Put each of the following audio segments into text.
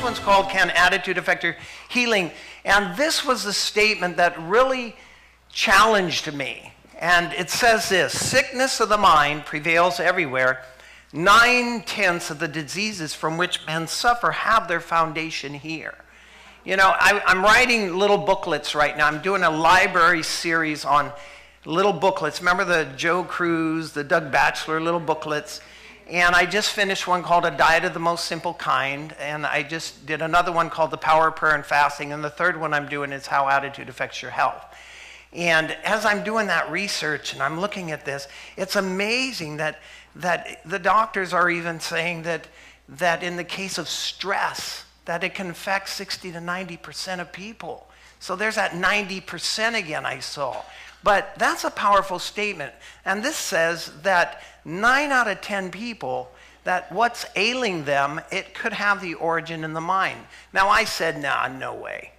one's called Can Attitude Affect Your Healing? And this was the statement that really challenged me. And it says this: sickness of the mind prevails everywhere. 9/10 of the diseases from which men suffer have their foundation here. You know, I'm writing little booklets right now. I'm doing a library series on little booklets. Remember the Joe Cruz, the Doug Batchelor little booklets? And I just finished one called A Diet of the Most Simple Kind. And I just did another one called The Power of Prayer and Fasting. And the third one I'm doing is How Attitude Affects Your Health. And as I'm doing that research and I'm looking at this, it's amazing that the doctors are even saying that in the case of stress, that it can affect 60 to 90% of people. So there's that 90% again I saw. But that's a powerful statement. And this says that 9 out of 10 people, that what's ailing them, it could have the origin in the mind. Now I said, nah, no way.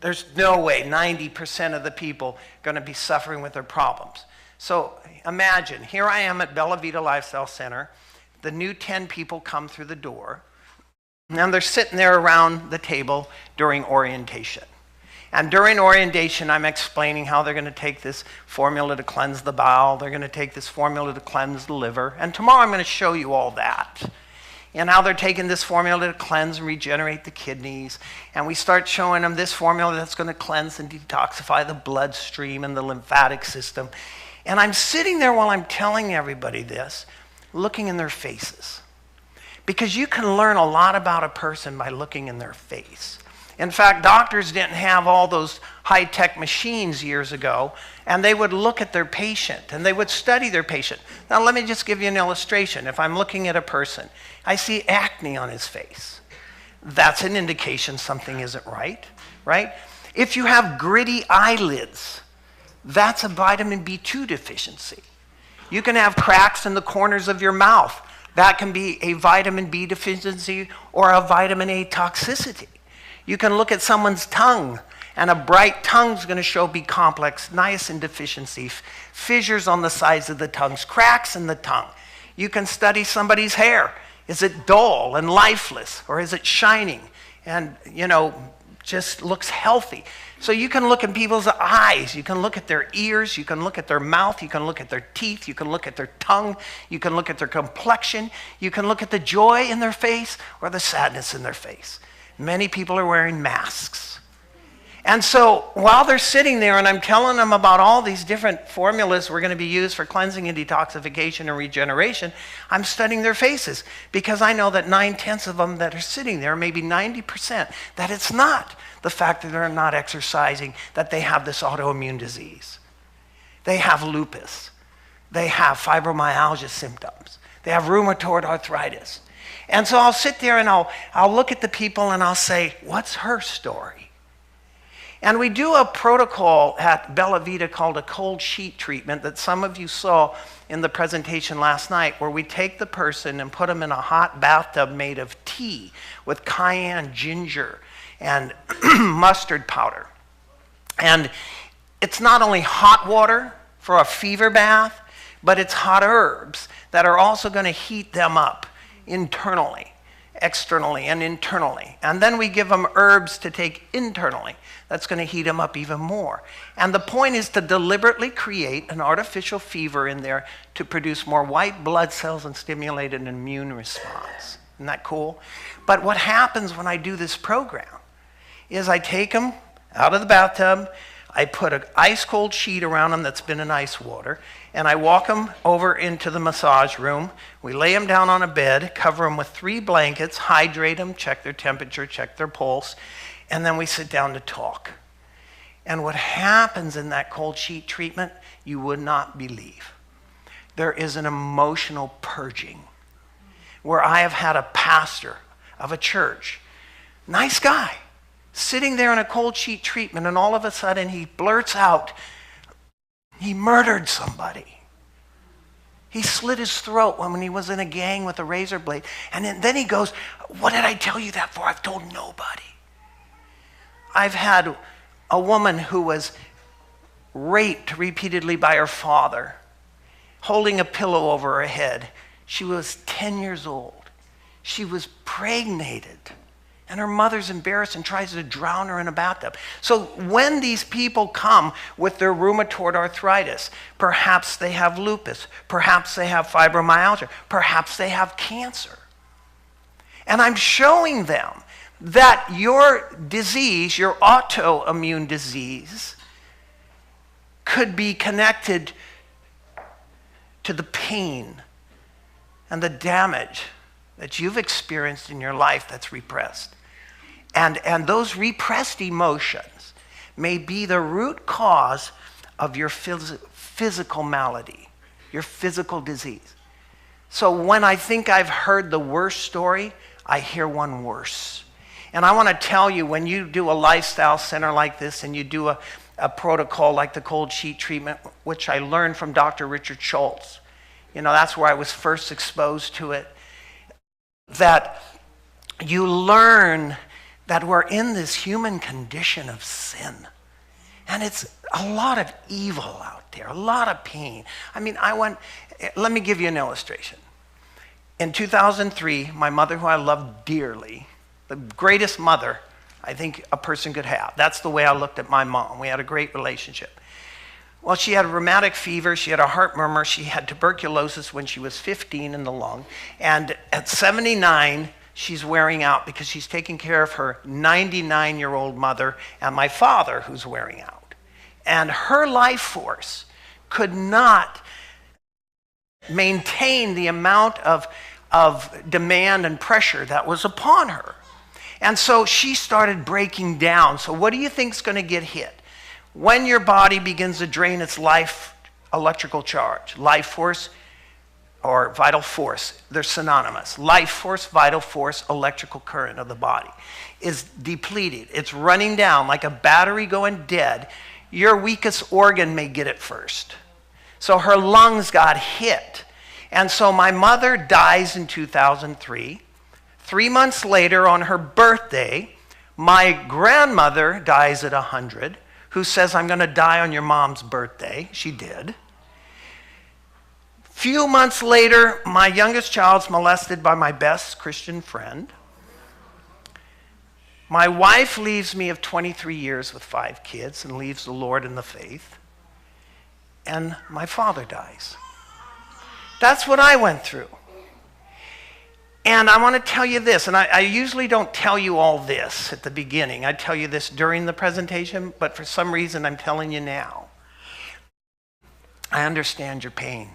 There's no way 90% of the people are going to be suffering with their problems. So imagine, here I am at Bella Vita Lifestyle Center. The new 10 people come through the door. And they're sitting there around the table during orientation. And during orientation, I'm explaining how they're going to take this formula to cleanse the bowel. They're going to take this formula to cleanse the liver. And tomorrow I'm going to show you all that. And how they're taking this formula to cleanse and regenerate the kidneys. And we start showing them this formula that's going to cleanse and detoxify the bloodstream and the lymphatic system. And I'm sitting there while I'm telling everybody this, looking in their faces. Because you can learn a lot about a person by looking in their face. In fact, doctors didn't have all those high-tech machines years ago, and they would look at their patient, and they would study their patient. Now, let me just give you an illustration. If I'm looking at a person, I see acne on his face. That's an indication something isn't right, right? If you have gritty eyelids, that's a vitamin B2 deficiency. You can have cracks in the corners of your mouth. That can be a vitamin B deficiency or a vitamin A toxicity. You can look at someone's tongue, and a bright tongue is going to show B complex, niacin deficiency, fissures on the sides of the tongues, cracks in the tongue. You can study somebody's hair. Is it dull and lifeless, or is it shining and, you know, just looks healthy? So you can look at people's eyes, you can look at their ears, you can look at their mouth, you can look at their teeth, you can look at their tongue, you can look at their complexion, you can look at the joy in their face or the sadness in their face. Many people are wearing masks. And so while they're sitting there and I'm telling them about all these different formulas we're going to be used for cleansing and detoxification and regeneration, I'm studying their faces because I know that 9/10 of them that are sitting there, maybe 90%, that it's not the fact that they're not exercising, that they have this autoimmune disease. They have lupus. They have fibromyalgia symptoms. They have rheumatoid arthritis. And so I'll sit there and I'll look at the people and I'll say, what's her story? And we do a protocol at Bella Vita called a cold sheet treatment that some of you saw in the presentation last night, where we take the person and put them in a hot bathtub made of tea with cayenne, ginger, and mustard powder. And it's not only hot water for a fever bath, but it's hot herbs that are also going to heat them up internally, externally, and internally. And then we give them herbs to take internally. That's going to heat them up even more. And the point is to deliberately create an artificial fever in there to produce more white blood cells and stimulate an immune response. Isn't that cool? But what happens when I do this program is I take them out of the bathtub, I put an ice cold sheet around them that's been in ice water, and I walk them over into the massage room. We lay them down on a bed, cover them with 3 blankets, hydrate them, check their temperature, check their pulse, and then we sit down to talk. And what happens in that cold sheet treatment, you would not believe. There is an emotional purging where I have had a pastor of a church, nice guy, sitting there in a cold sheet treatment, and all of a sudden he blurts out, he murdered somebody. He slit his throat when he was in a gang with a razor blade. And then he goes, what did I tell you that for? I've told nobody. I've had a woman who was raped repeatedly by her father, holding a pillow over her head. She was 10 years old. She was pregnated. And her mother's embarrassed and tries to drown her in a bathtub. So when these people come with their rheumatoid arthritis, perhaps they have lupus, perhaps they have fibromyalgia, perhaps they have cancer. And I'm showing them that your disease, your autoimmune disease, could be connected to the pain and the damage that you've experienced in your life that's repressed. And those repressed emotions may be the root cause of your physical malady, your physical disease. So when I think I've heard the worst story, I hear one worse. And I want to tell you, when you do a lifestyle center like this and you do a protocol like the cold sheet treatment, which I learned from Dr. Richard Schultz, that's where I was first exposed to it, that you learn that we're in this human condition of sin. And it's a lot of evil out there, a lot of pain. Let me give you an illustration. In 2003, my mother, who I loved dearly, the greatest mother I think a person could have. That's the way I looked at my mom. We had a great relationship. Well, she had rheumatic fever, she had a heart murmur, she had tuberculosis when she was 15 in the lung, and at 79, she's wearing out because she's taking care of her 99-year-old mother and my father, who's wearing out. And her life force could not maintain the amount of demand and pressure that was upon her. And so she started breaking down. So what do you think is going to get hit? When your body begins to drain its life electrical charge, life force or vital force, they're synonymous. Life force, vital force, electrical current of the body is depleted. It's running down like a battery going dead. Your weakest organ may get it first. So her lungs got hit. And so my mother dies in 2003. 3 months later, on her birthday, my grandmother dies at 100, who says, I'm going to die on your mom's birthday. She did. Few months later, my youngest child's molested by my best Christian friend. My wife leaves me of 23 years with 5 kids and leaves the Lord and the faith. And my father dies. That's what I went through. And I want to tell you this, and I usually don't tell you all this at the beginning. I tell you this during the presentation, but for some reason I'm telling you now. I understand your pain.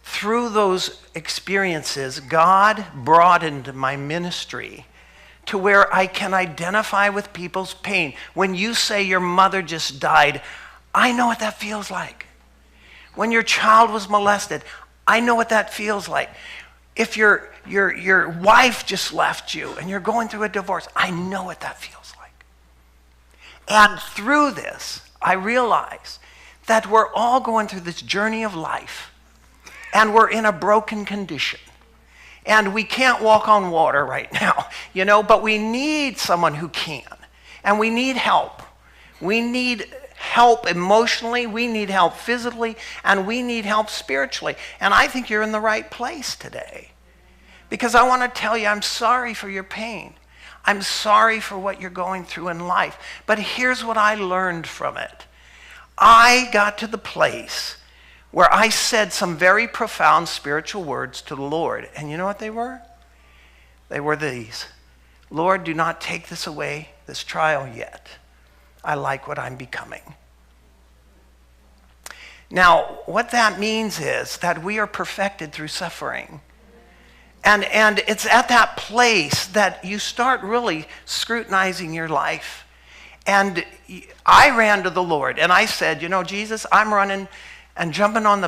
Through those experiences, God broadened my ministry to where I can identify with people's pain. When you say your mother just died, I know what that feels like. When your child was molested, I know what that feels like. If your wife just left you and you're going through a divorce, I know what that feels like. And through this, I realize that we're all going through this journey of life, and we're in a broken condition. And we can't walk on water right now, but we need someone who can. And we need help. We need help emotionally, we need help physically, and we need help spiritually. And I think you're in the right place today. Because I want to tell you, I'm sorry for your pain. I'm sorry for what you're going through in life. But here's what I learned from it. I got to the place where I said some very profound spiritual words to the Lord. And you know what they were? They were these. Lord, do not take this away, this trial yet. I like what I'm becoming. Now, what that means is that we are perfected through suffering. And it's at that place that you start really scrutinizing your life. And I ran to the Lord and I said, Jesus, I'm running and jumping on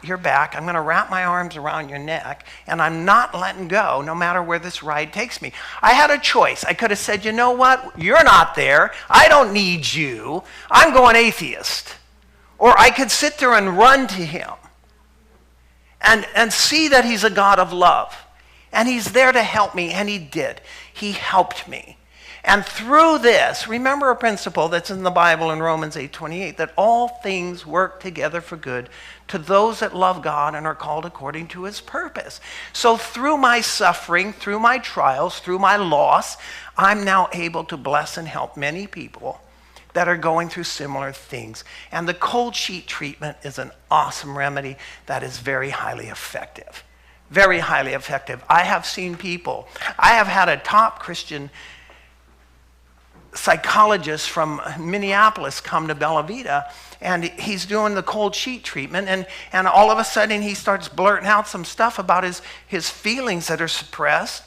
your back. I'm going to wrap my arms around your neck, and I'm not letting go no matter where this ride takes me. I had a choice. I could have said, you know what? You're not there. I don't need you. I'm going atheist. Or I could sit there and run to him and see that he's a God of love. And he's there to help me, and he did. He helped me. And through this, remember a principle that's in the Bible in Romans 8:28, that all things work together for good to those that love God and are called according to his purpose. So through my suffering, through my trials, through my loss, I'm now able to bless and help many people that are going through similar things. And the cold sheet treatment is an awesome remedy that is very highly effective. Very highly effective. I have seen people, I have had a top Christian psychologist from Minneapolis come to Bella Vita, and he's doing the cold sheet treatment, and all of a sudden he starts blurting out some stuff about his feelings that are suppressed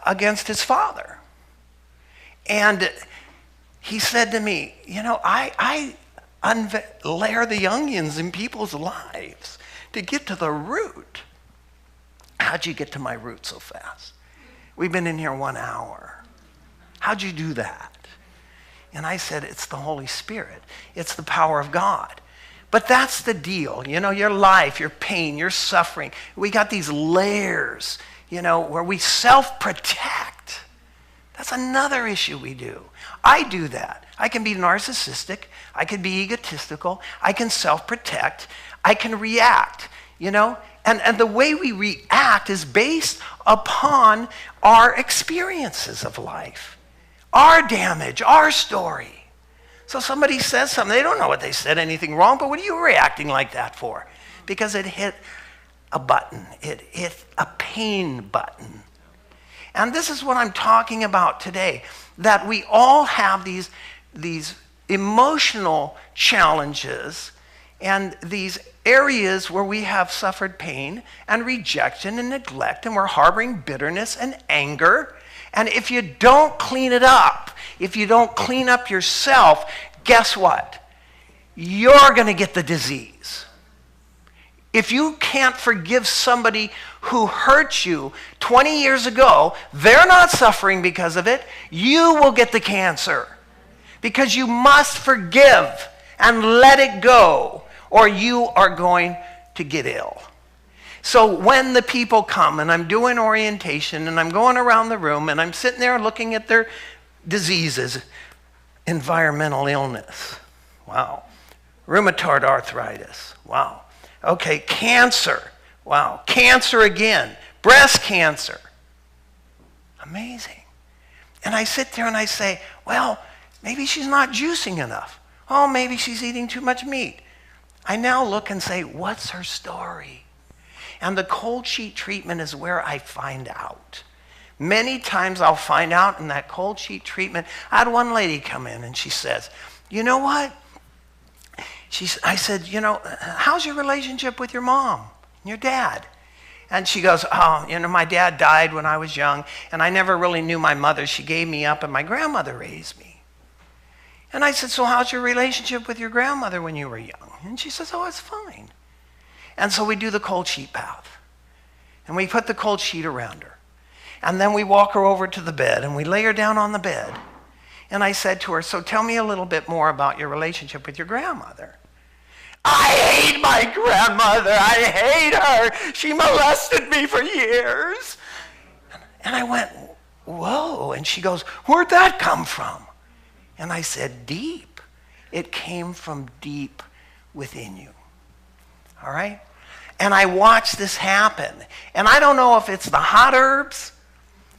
against his father. And he said to me, I layer the onions in people's lives to get to the root. How'd you get to my root so fast? We've been in here 1 hour. How'd you do that? And I said, it's the Holy Spirit. It's the power of God. But that's the deal. Your life, your pain, your suffering. We got these layers, where we self-protect. That's another issue we do. I do that. I can be narcissistic. I can be egotistical. I can self-protect. I can react, And the way we react is based upon our experiences of life. Our damage, our story. So somebody says something, they don't know what they said, anything wrong, but what are you reacting like that for? Because it hit a button. It hit a pain button. And this is what I'm talking about today, that we all have these emotional challenges and these areas where we have suffered pain and rejection and neglect, and we're harboring bitterness and anger. And if you don't clean it up, if you don't clean up yourself, guess what? You're going to get the disease. If you can't forgive somebody who hurt you 20 years ago, they're not suffering because of it. You will get the cancer. Because you must forgive and let it go, or you are going to get ill. So when the people come and I'm doing orientation and I'm going around the room and I'm sitting there looking at their diseases, environmental illness, wow. Rheumatoid arthritis, wow. Okay, cancer, wow. Cancer again, breast cancer. Amazing. And I sit there and I say, well, maybe she's not juicing enough. Oh, maybe she's eating too much meat. I now look and say, what's her story? And the cold sheet treatment is where I find out. Many times I'll find out in that cold sheet treatment. I had one lady come in and she says, you know what? I said, how's your relationship with your mom and your dad? And she goes, oh, my dad died when I was young, and I never really knew my mother. She gave me up, and my grandmother raised me. And I said, so how's your relationship with your grandmother when you were young? And she says, oh, it's fine. And so we do the cold sheet bath. And we put the cold sheet around her. And then we walk her over to the bed, and we lay her down on the bed. And I said to her, so tell me a little bit more about your relationship with your grandmother. I hate my grandmother. I hate her. She molested me for years. And I went, whoa. And she goes, where'd that come from? And I said, deep. It came from deep within you. All right? And I watched this happen. And I don't know if it's the hot herbs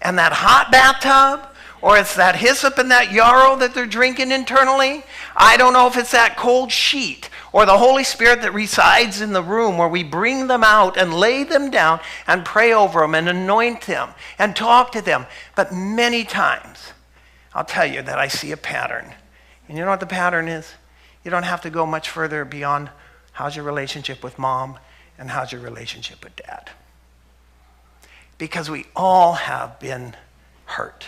and that hot bathtub, or it's that hyssop and that yarrow that they're drinking internally. I don't know if it's that cold sheet or the Holy Spirit that resides in the room where we bring them out and lay them down and pray over them and anoint them and talk to them. But many times, I'll tell you that I see a pattern. And you know what the pattern is? You don't have to go much further beyond how's your relationship with mom and how's your relationship with dad. Because we all have been hurt.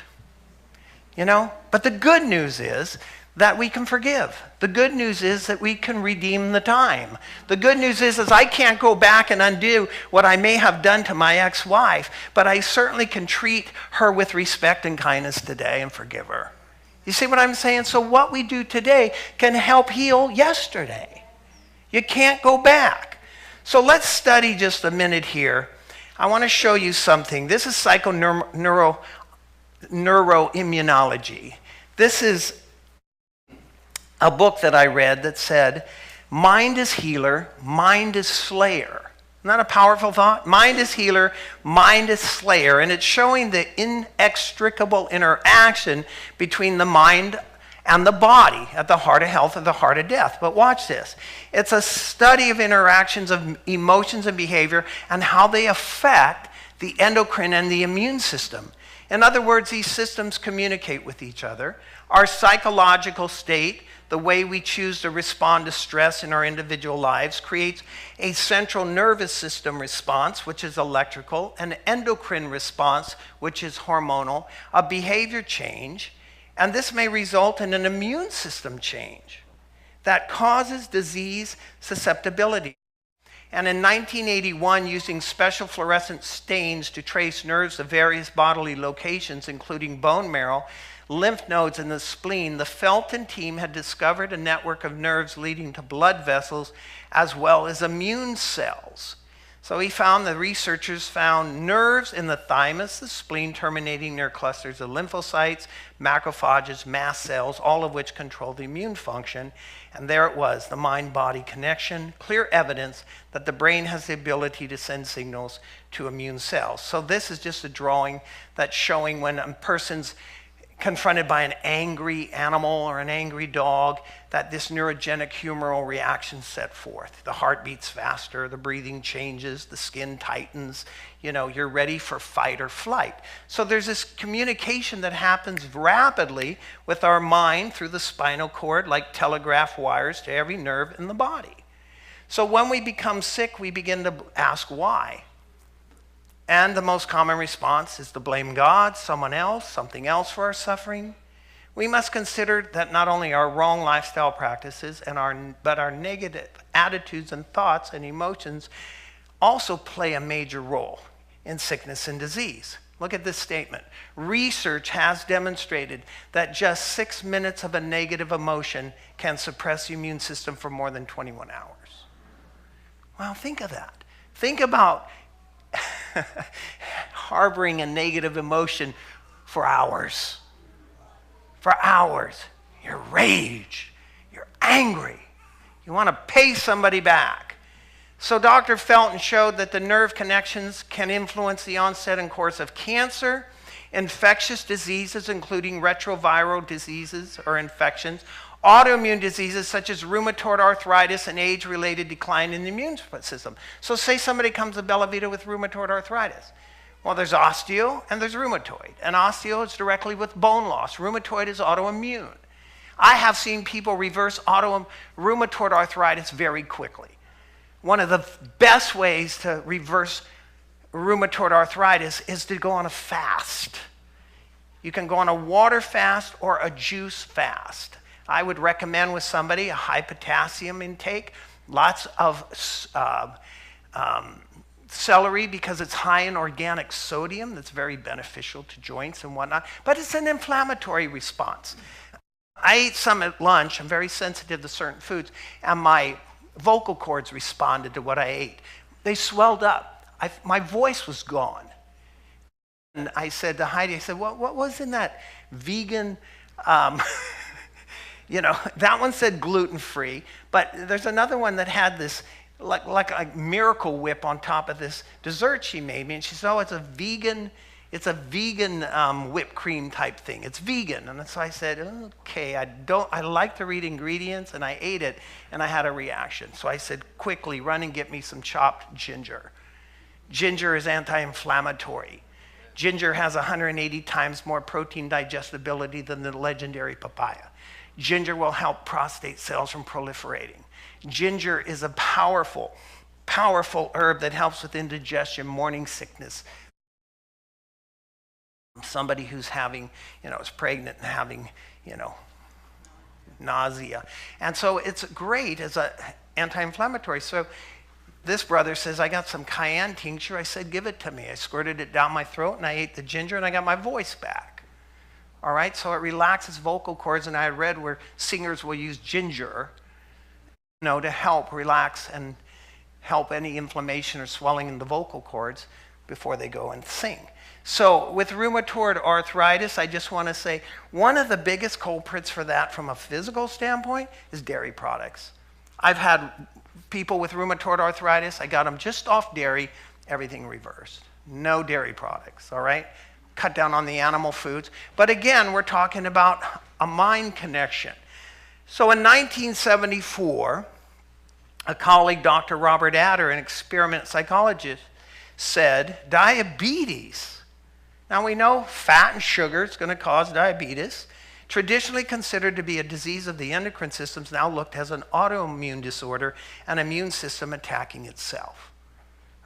But the good news is that we can forgive. The good news is that we can redeem the time. The good news is I can't go back and undo what I may have done to my ex-wife, but I certainly can treat her with respect and kindness today and forgive her. You see what I'm saying? So what we do today can help heal yesterday. You can't go back. So let's study just a minute here. I want to show you something. This is neuroimmunology. This is a book that I read that said, mind is healer, mind is slayer. Isn't that a powerful thought? Mind is healer, mind is slayer. And it's showing the inextricable interaction between the mind and the body at the heart of health or the heart of death. But watch this. It's a study of interactions of emotions and behavior and how they affect the endocrine and the immune system. In other words, these systems communicate with each other. Our psychological state, the way we choose to respond to stress in our individual lives, creates a central nervous system response, which is electrical, an endocrine response, which is hormonal, a behavior change, and this may result in an immune system change that causes disease susceptibility. And in 1981, using special fluorescent stains to trace nerves of various bodily locations, including bone marrow, lymph nodes, and the spleen, the Felton team had discovered a network of nerves leading to blood vessels as well as immune cells. So the researchers found nerves in the thymus, the spleen, terminating near clusters of lymphocytes, macrophages, mast cells, all of which control the immune function. And there it was, the mind-body connection, clear evidence that the brain has the ability to send signals to immune cells. So this is just a drawing that's showing when a person's confronted by an angry animal or an angry dog, that this neurogenic humoral reaction set forth. The heart beats faster, the breathing changes, the skin tightens, you're ready for fight or flight. So there's this communication that happens rapidly with our mind through the spinal cord, like telegraph wires to every nerve in the body. So when we become sick, we begin to ask why. And the most common response is to blame God, someone else, something else for our suffering. We must consider that not only our wrong lifestyle practices but our negative attitudes and thoughts and emotions also play a major role in sickness and disease. Look at this statement. Research has demonstrated that just 6 minutes of a negative emotion can suppress the immune system for more than 21 hours. Well, think of that. Think about harboring a negative emotion for hours. For hours. You're rage. You're angry. You want to pay somebody back. So Dr. Felton showed that the nerve connections can influence the onset and course of cancer, infectious diseases, including retroviral diseases or infections, autoimmune diseases such as rheumatoid arthritis and age-related decline in the immune system. So say somebody comes to Bella Vita with rheumatoid arthritis. Well, there's osteo and there's rheumatoid. And osteo is directly with bone loss. Rheumatoid is autoimmune. I have seen people reverse rheumatoid arthritis very quickly. One of the best ways to reverse rheumatoid arthritis is to go on a fast. You can go on a water fast or a juice fast. I would recommend with somebody a high potassium intake, lots of celery because it's high in organic sodium that's very beneficial to joints and whatnot, but it's an inflammatory response. I ate some at lunch. I'm very sensitive to certain foods, and my vocal cords responded to what I ate. They swelled up. My voice was gone. And I said to Heidi, I said, what was in that vegan... that one said gluten-free, but there's another one that had this like a Miracle Whip on top of this dessert she made me, and she said, oh, it's a vegan whipped cream type thing. It's vegan. And so I said, okay, I like to read ingredients, and I ate it, and I had a reaction. So I said, quickly, run and get me some chopped ginger. Ginger is anti-inflammatory. Ginger has 180 times more protein digestibility than the legendary papaya. Ginger will help prostate cells from proliferating. Ginger is a powerful, powerful herb that helps with indigestion, morning sickness. Somebody who's having, is pregnant and having, nausea. And so it's great as an anti-inflammatory. So this brother says, I got some cayenne tincture. I said, give it to me. I squirted it down my throat, and I ate the ginger, and I got my voice back. All right, so it relaxes vocal cords, and I read where singers will use ginger, to help relax and help any inflammation or swelling in the vocal cords before they go and sing. So with rheumatoid arthritis, I just want to say one of the biggest culprits for that from a physical standpoint is dairy products. I've had people with rheumatoid arthritis, I got them just off dairy, everything reversed. No dairy products, all right? Cut down on the animal foods. But again, we're talking about a mind connection. So in 1974, a colleague, Dr. Robert Adder, an experiment psychologist, said diabetes. Now we know fat and sugar is going to cause diabetes. Traditionally considered to be a disease of the endocrine system, is now looked as an autoimmune disorder, an immune system attacking itself.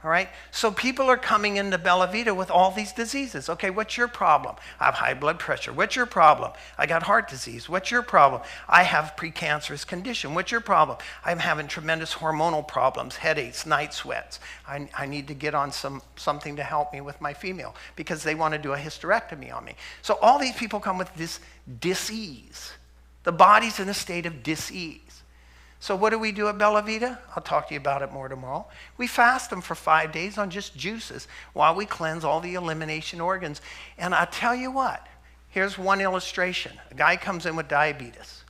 All right? So people are coming into Bella Vita with all these diseases. Okay, what's your problem? I have high blood pressure. What's your problem? I got heart disease. What's your problem? I have precancerous condition. What's your problem? I'm having tremendous hormonal problems, headaches, night sweats. I need to get on something to help me with my female because they want to do a hysterectomy on me. So all these people come with this dis-ease. The body's in a state of dis-ease. So what do we do at Bella Vita? I'll talk to you about it more tomorrow. We fast them for 5 days on just juices while we cleanse all the elimination organs. And I'll tell you what, here's one illustration. A guy comes in with diabetes,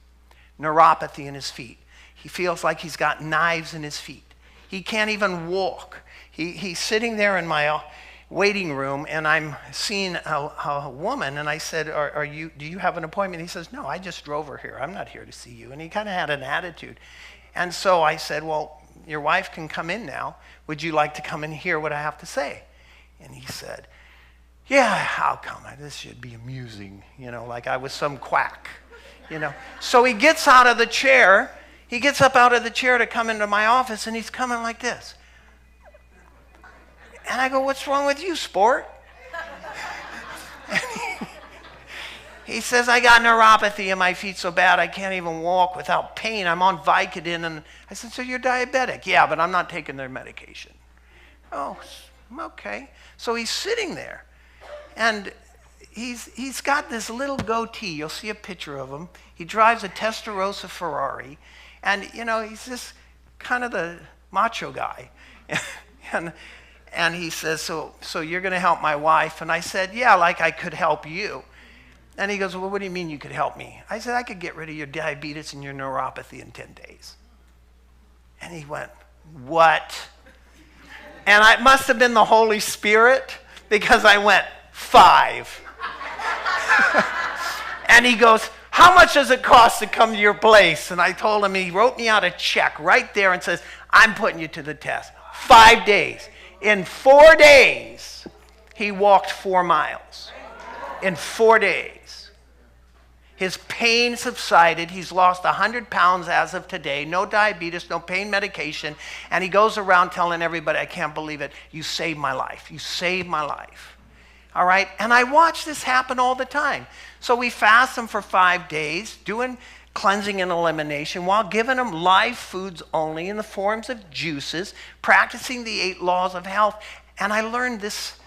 neuropathy in his feet. He feels like he's got knives in his feet. He can't even walk. He's sitting there in my waiting room, and I'm seeing a woman, and I said, do you have an appointment? He says, no, I just drove her here. I'm not here to see you. And he kind of had an attitude. And so I said, well, your wife can come in now. Would you like to come and hear what I have to say? And he said, yeah, I'll come. This should be amusing, like I was some quack, So he gets out of the chair. He gets up out of the chair to come into my office, and he's coming like this. And I go, what's wrong with you, sport? He says, I got neuropathy in my feet so bad I can't even walk without pain. I'm on Vicodin. And I said, so you're diabetic? Yeah, but I'm not taking their medication. Oh, okay. So he's sitting there. And he's got this little goatee. You'll see a picture of him. He drives a Testarossa Ferrari. And, he's just kind of the macho guy. And he says, so you're going to help my wife? And I said, yeah, like I could help you. And he goes, well, what do you mean you could help me? I said, I could get rid of your diabetes and your neuropathy in 10 days. And he went, what? And it must have been the Holy Spirit because I went, 5. And he goes, how much does it cost to come to your place? And I told him, he wrote me out a check right there and says, I'm putting you to the test. 5 days. In 4 days, he walked 4 miles. In 4 days. His pain subsided. He's lost 100 pounds as of today. No diabetes, no pain medication. And he goes around telling everybody, I can't believe it. You saved my life. You saved my life. All right? And I watch this happen all the time. So we fast them for 5 days, doing cleansing and elimination while giving them live foods only in the forms of juices, practicing the 8 laws of health. And I learned this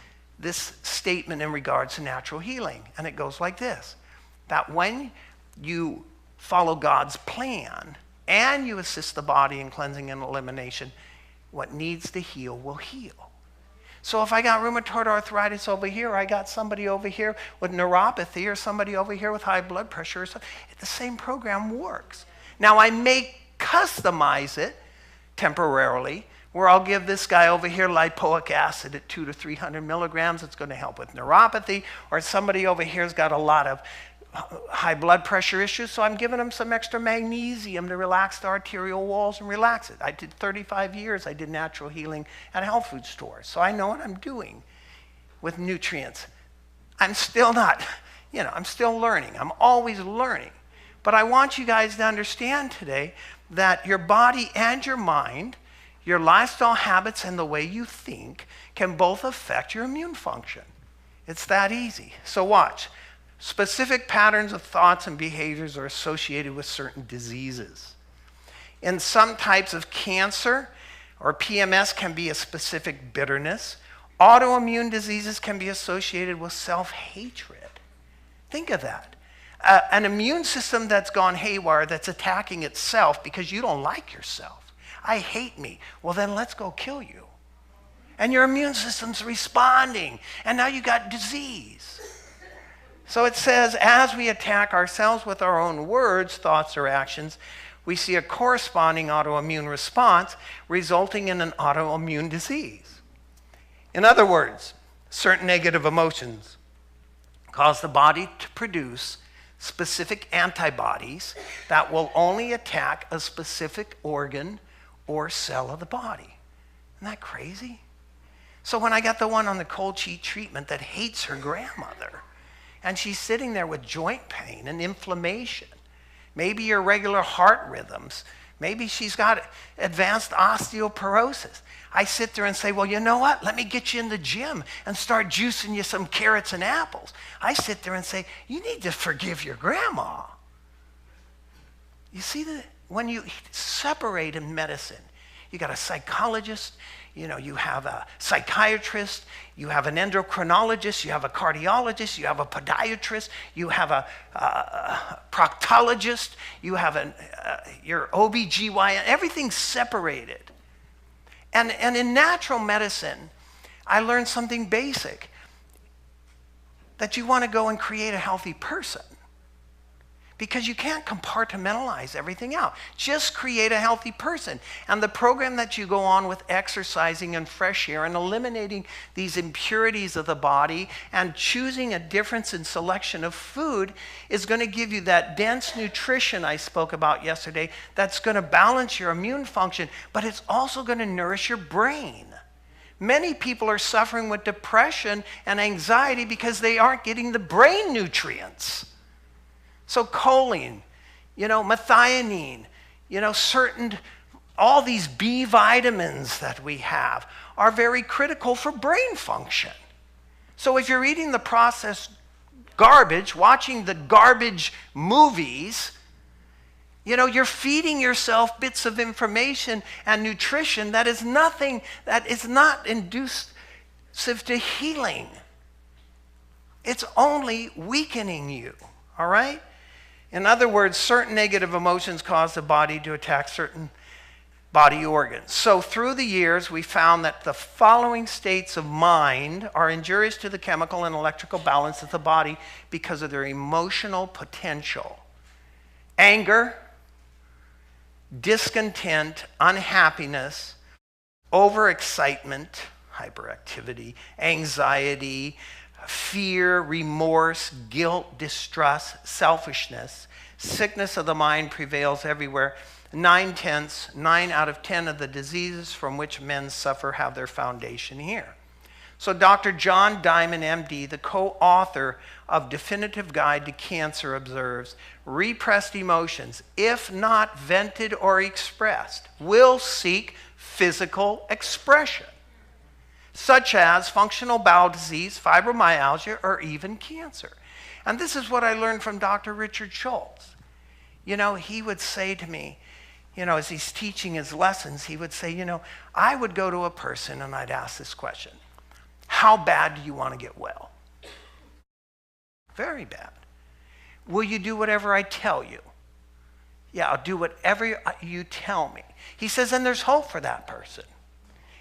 statement in regards to natural healing. And it goes like this, that when you follow God's plan and you assist the body in cleansing and elimination, what needs to heal will heal. So if I got rheumatoid arthritis over here, I got somebody over here with neuropathy or somebody over here with high blood pressure, the same program works. Now I may customize it temporarily, where I'll give this guy over here lipoic acid at 200 to 300 milligrams. It's going to help with neuropathy. Or somebody over here has got a lot of high blood pressure issues, so I'm giving them some extra magnesium to relax the arterial walls and relax it. I did 35 years. I did natural healing at health food stores, so I know what I'm doing with nutrients. I'm still not, I'm still learning. I'm always learning. But I want you guys to understand today that your body and your mind, your lifestyle habits and the way you think can both affect your immune function. It's that easy. So watch. Specific patterns of thoughts and behaviors are associated with certain diseases. In some types of cancer or PMS can be a specific bitterness. Autoimmune diseases can be associated with self-hatred. Think of that. An immune system that's gone haywire, that's attacking itself because you don't like yourself. I hate me. Well, then let's go kill you. And your immune system's responding. And now you got disease. So it says, as we attack ourselves with our own words, thoughts, or actions, we see a corresponding autoimmune response resulting in an autoimmune disease. In other words, certain negative emotions cause the body to produce specific antibodies that will only attack a specific organ or cell of the body. Isn't that crazy? So when I got the one on the cold sheet treatment that hates her grandmother, and she's sitting there with joint pain and inflammation, maybe irregular heart rhythms, maybe she's got advanced osteoporosis. I sit there and say, well, you know what? Let me get you in the gym and start juicing you some carrots and apples. I sit there and say, you need to forgive your grandma. You see that when you separate in medicine, you got a psychologist, you have a psychiatrist, you have an endocrinologist, you have a cardiologist, you have a podiatrist, you have a proctologist, you have your OBGYN, everything's separated. And in natural medicine, I learned something basic, that you want to go and create a healthy person. Because you can't compartmentalize everything out. Just create a healthy person. And the program that you go on with exercising and fresh air and eliminating these impurities of the body and choosing a difference in selection of food is going to give you that dense nutrition I spoke about yesterday that's going to balance your immune function, but it's also going to nourish your brain. Many people are suffering with depression and anxiety because they aren't getting the brain nutrients. So choline, methionine, all these B vitamins that we have are very critical for brain function. So if you're eating the processed garbage, watching the garbage movies, you're feeding yourself bits of information and nutrition that is not inducive to healing. It's only weakening you, all right? In other words, certain negative emotions cause the body to attack certain body organs. So through the years, we found that the following states of mind are injurious to the chemical and electrical balance of the body because of their emotional potential. Anger, discontent, unhappiness, overexcitement, hyperactivity, anxiety, fear, remorse, guilt, distrust, selfishness, sickness of the mind prevails everywhere. 9 out of 10 of the diseases from which men suffer have their foundation here. So Dr. John Diamond, MD, the co-author of Definitive Guide to Cancer, observes, repressed emotions, if not vented or expressed, will seek physical expression, such as functional bowel disease, fibromyalgia, or even cancer. And this is what I learned from Dr. Richard Schultz. He would say to me, as he's teaching his lessons, he would say, I would go to a person and I'd ask this question: how bad do you want to get well? Very bad. Will you do whatever I tell you? Yeah, I'll do whatever you tell me. He says, and there's hope for that person.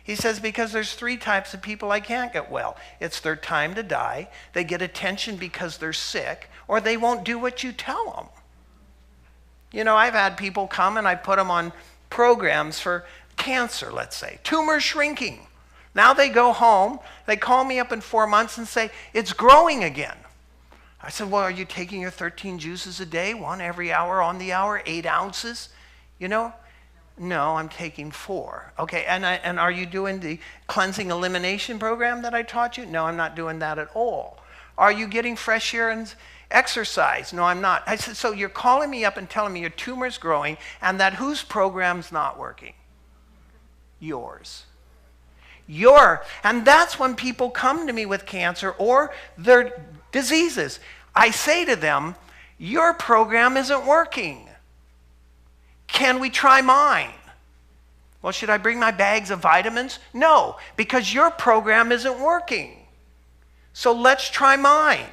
He says, because there's 3 types of people I can't get well. It's their time to die, they get attention because they're sick, or they won't do what you tell them. I've had people come and I put them on programs for cancer, let's say, tumor shrinking. Now they go home, they call me up in 4 months and say, it's growing again. I said, well, are you taking your 13 juices a day, 1 every hour on the hour, 8 ounces? No, I'm taking 4. Okay, and are you doing the cleansing elimination program that I taught you? No, I'm not doing that at all. Are you getting fresh air and exercise? No, I'm not. I said, so you're calling me up and telling me your tumor's growing and that whose program's not working? Yours. And that's when people come to me with cancer or their diseases. I say to them, your program isn't working. Can we try mine? Well, should I bring my bags of vitamins? No, because your program isn't working. So let's try mine.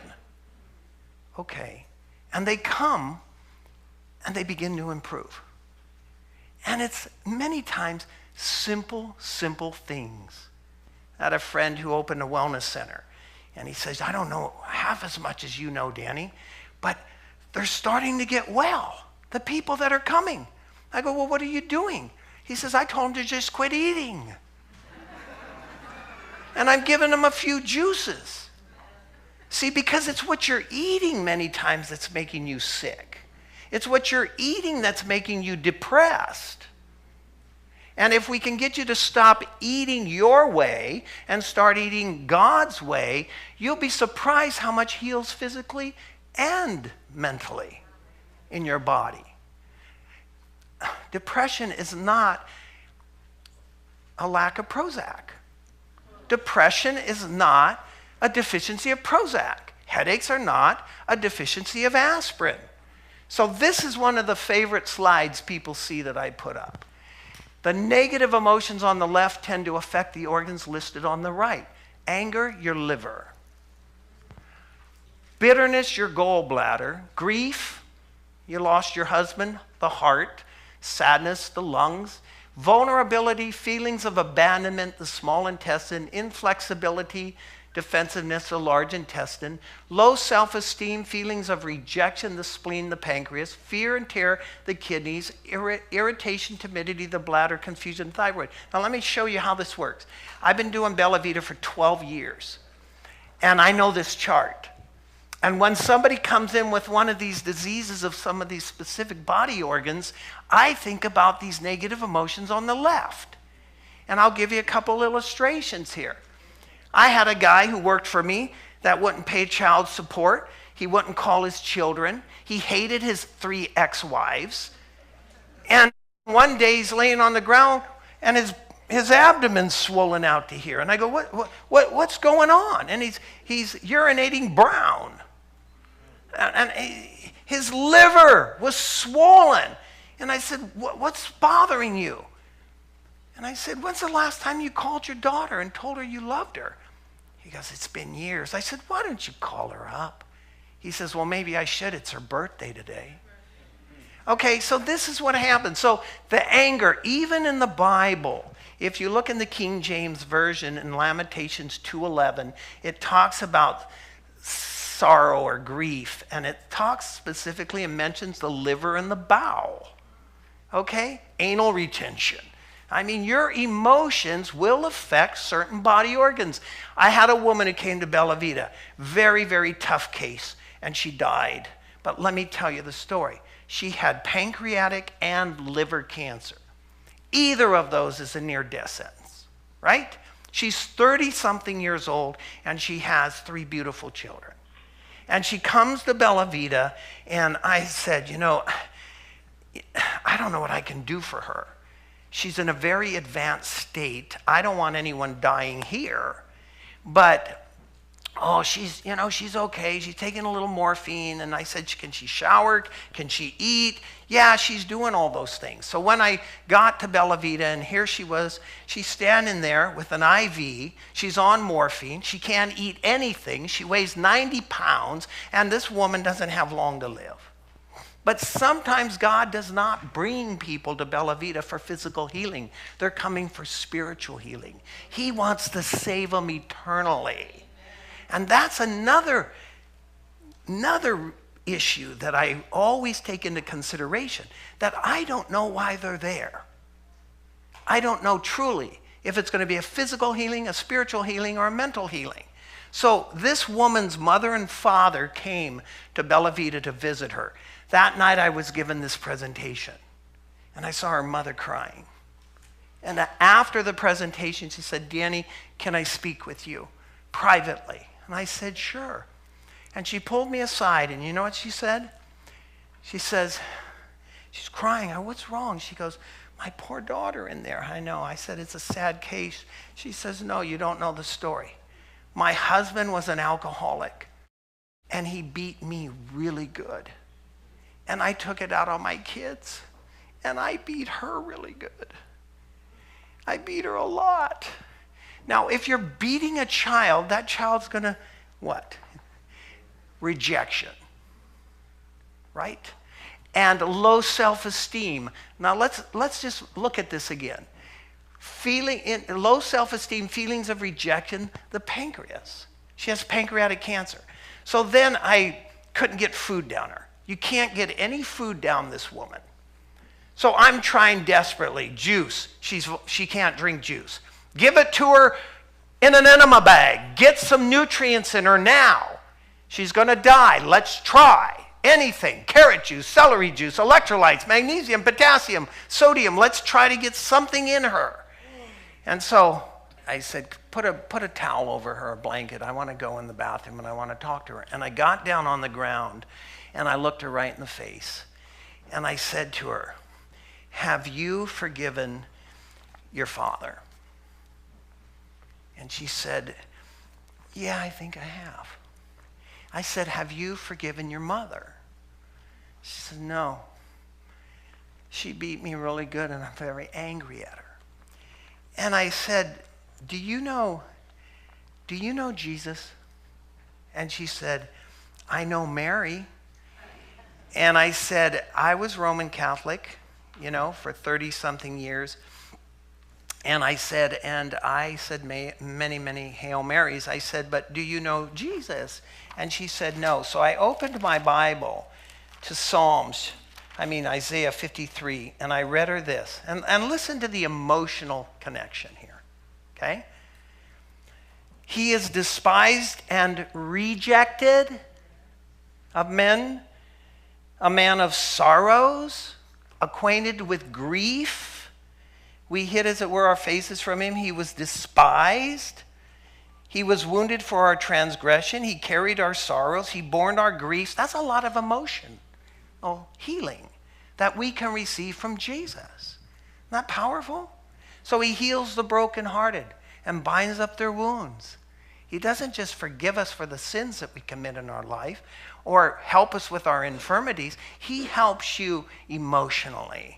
Okay. And they come and they begin to improve. And it's many times simple things I had a friend who opened a wellness center. And he says, I don't know half as much as you know, Danny, but they're starting to get well, the people that are coming. I go, well, what are you doing? He says, I told them to just quit eating. And I'm giving them a few juices. See, because it's what you're eating many times that's making you sick. It's what you're eating that's making you depressed. And if we can get you to stop eating your way and start eating God's way, you'll be surprised how much heals physically and mentally in your body. Depression is not a lack of Prozac. Depression is not a deficiency of Prozac. Headaches are not a deficiency of aspirin. So this is one of the favorite slides people see that I put up. The negative emotions on the left tend to affect the organs listed on the right. Anger, your liver. Bitterness, your gallbladder. Grief, you lost your husband, the heart. Sadness, the lungs. Vulnerability, feelings of abandonment, the small intestine. Inflexibility, defensiveness, the large intestine. Low self-esteem, feelings of rejection, the spleen, the pancreas. Fear and terror, the kidneys. Irritation, timidity, the bladder. Confusion, thyroid. Now let me show you how this works. I've been doing Bella Vita for 12 years, and I know this chart. And when somebody comes in with one of these diseases of some of these specific body organs, I think about these negative emotions on the left. And I'll give you a couple illustrations here. I had a guy who worked for me that wouldn't pay child support. He wouldn't call his children. He hated his 3 ex-wives. And one day he's laying on the ground and his abdomen's swollen out to here. And I go, what's going on? And he's urinating brown. And his liver was swollen. And I said, what's bothering you? And I said, when's the last time you called your daughter and told her you loved her? He goes, it's been years. I said, why don't you call her up? He says, well, maybe I should. It's her birthday today. Okay, so this is what happens. So the anger, even in the Bible, if you look in the King James Version in Lamentations 2:11, it talks about sorrow or grief, and it talks specifically and mentions the liver and the bowel. Okay? Anal retention. I mean, your emotions will affect certain body organs. I had a woman who came to Bella Vita, very, very tough case, and she died. But let me tell you the story. She had pancreatic and liver cancer. Either of those is a near-death sentence, right? She's 30-something years old, and she has 3 beautiful children. And she comes to Bella Vita, and I said, you know, I don't know what I can do for her. She's in a very advanced state. I don't want anyone dying here. But, she's okay. She's taking a little morphine. And I said, can she shower? Can she eat? Yeah, she's doing all those things. So when I got to Bella Vita, and here she was, she's standing there with an IV. She's on morphine. She can't eat anything. She weighs 90 pounds, and this woman doesn't have long to live. But sometimes God does not bring people to Bella Vita for physical healing. They're coming for spiritual healing. He wants to save them eternally. And that's another issue that I always take into consideration, that I don't know why they're there. I don't know truly if it's going to be a physical healing, a spiritual healing, or a mental healing. So this woman's mother and father came to Bella Vita to visit her. That night I was given this presentation, and I saw her mother crying. And after the presentation, she said, Danny, can I speak with you privately? And I said, sure. And she pulled me aside, and you know what she said? She says, she's crying. What's wrong? She goes, my poor daughter in there. I know. I said, it's a sad case. She says, no, you don't know the story. My husband was an alcoholic, and he beat me really good. And I took it out on my kids, and I beat her really good. I beat her a lot. Now, if you're beating a child, that child's going to, what? Rejection, right? And low self-esteem. Now, let's just look at this again. low self-esteem, feelings of rejection, the pancreas. She has pancreatic cancer. So then I couldn't get food down her. You can't get any food down this woman. So I'm trying desperately. Juice. She can't drink juice. Give it to her in an enema bag. Get some nutrients in her now. She's going to die. Let's try. Anything. Carrot juice, celery juice, electrolytes, magnesium, potassium, sodium. Let's try to get something in her. And so I said, put a towel over her, a blanket. I want to go in the bathroom and I want to talk to her. And I got down on the ground and I looked her right in the face. And I said to her, have you forgiven your father? And she said, yeah, I think I have. I said, have you forgiven your mother? She said, no. She beat me really good and I'm very angry at her. And I said, do you know Jesus? And she said, I know Mary. And I said, I was Roman Catholic, for 30-something years. And I said many, many Hail Marys. I said, but do you know Jesus? And she said, no. So I opened my Bible to Isaiah 53, and I read her this. And listen to the emotional connection here, okay? He is despised and rejected of men, a man of sorrows, acquainted with grief. We hid, as it were, our faces from him. He was despised. He was wounded for our transgression. He carried our sorrows. He bore our griefs. That's a lot of emotional healing that we can receive from Jesus. Isn't that powerful? So he heals the brokenhearted and binds up their wounds. He doesn't just forgive us for the sins that we commit in our life or help us with our infirmities. He helps you emotionally.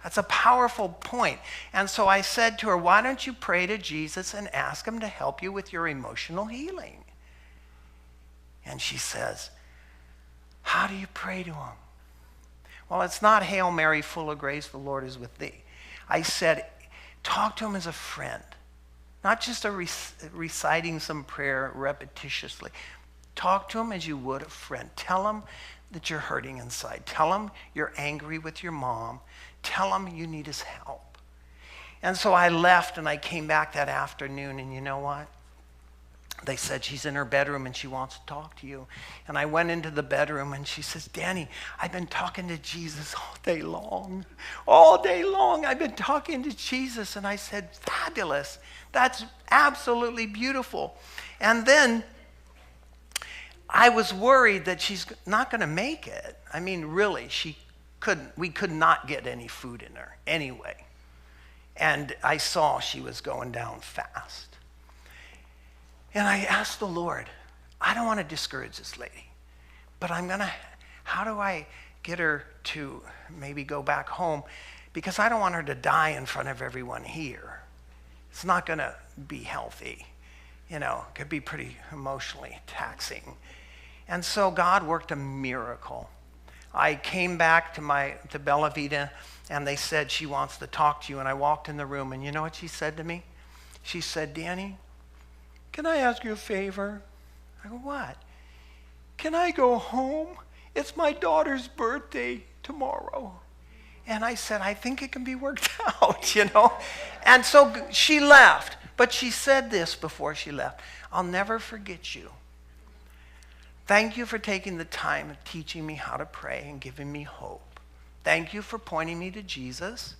That's a powerful point. And so I said to her, why don't you pray to Jesus and ask him to help you with your emotional healing? And she says, how do you pray to him? Well, it's not Hail Mary, full of grace, the Lord is with thee. I said, talk to him as a friend. Not just reciting some prayer repetitiously. Talk to him as you would a friend. Tell him that you're hurting inside. Tell him you're angry with your mom. Tell him you need his help. And so I left and I came back that afternoon, and you know what? They said she's in her bedroom and she wants to talk to you. And I went into the bedroom and she says, Danny, I've been talking to Jesus all day long. All day long I've been talking to Jesus. And I said, fabulous. That's absolutely beautiful. And then I was worried that she's not going to make it. I mean, really, we could not get any food in her anyway. And I saw she was going down fast. And I asked the Lord, I don't want to discourage this lady, but how do I get her to maybe go back home? Because I don't want her to die in front of everyone here. It's not going to be healthy. It could be pretty emotionally taxing. And so God worked a miracle. I came back to Bella Vita, and they said, she wants to talk to you. And I walked in the room, and you know what she said to me? She said, Danny, can I ask you a favor? I go, what? Can I go home? It's my daughter's birthday tomorrow. And I said, I think it can be worked out, And so she left. But she said this before she left. I'll never forget you. Thank you for taking the time of teaching me how to pray and giving me hope. Thank you for pointing me to Jesus.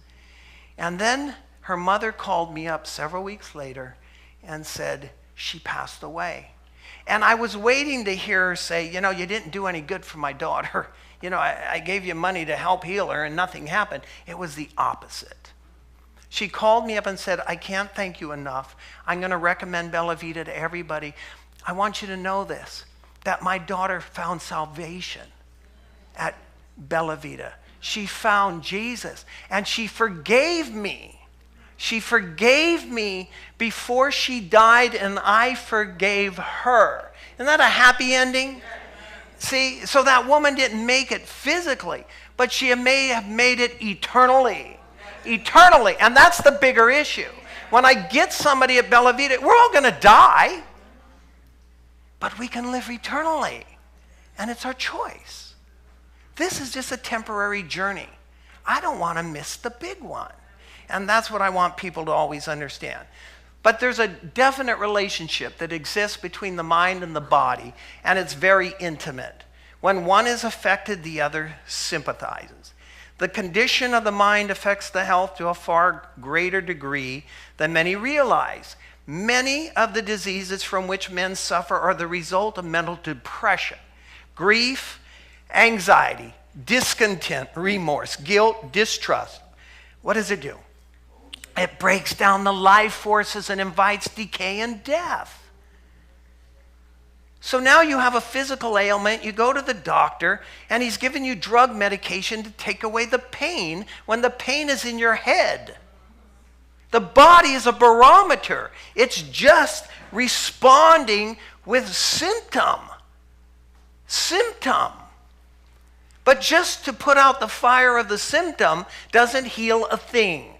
And then her mother called me up several weeks later and said, she passed away. And I was waiting to hear her say, you didn't do any good for my daughter. I gave you money to help heal her and nothing happened. It was the opposite. She called me up and said, I can't thank you enough. I'm going to recommend Bella Vita to everybody. I want you to know this, that my daughter found salvation at Bella Vita. She found Jesus and she forgave me. She forgave me before she died, and I forgave her. Isn't that a happy ending? See, so that woman didn't make it physically, but she may have made it eternally. eternally. And that's the bigger issue. When I get somebody at Bella Vita, we're all going to die, but we can live eternally. And it's our choice. This is just a temporary journey. I don't want to miss the big one. And that's what I want people to always understand. But there's a definite relationship that exists between the mind and the body, and it's very intimate. When one is affected, the other sympathizes. The condition of the mind affects the health to a far greater degree than many realize. Many of the diseases from which men suffer are the result of mental depression, grief, anxiety, discontent, remorse, guilt, distrust. What does it do? It breaks down the life forces and invites decay and death. So now you have a physical ailment, you go to the doctor, and he's giving you drug medication to take away the pain when the pain is in your head. The body is a barometer. It's just responding with symptom. But just to put out the fire of the symptom doesn't heal a thing.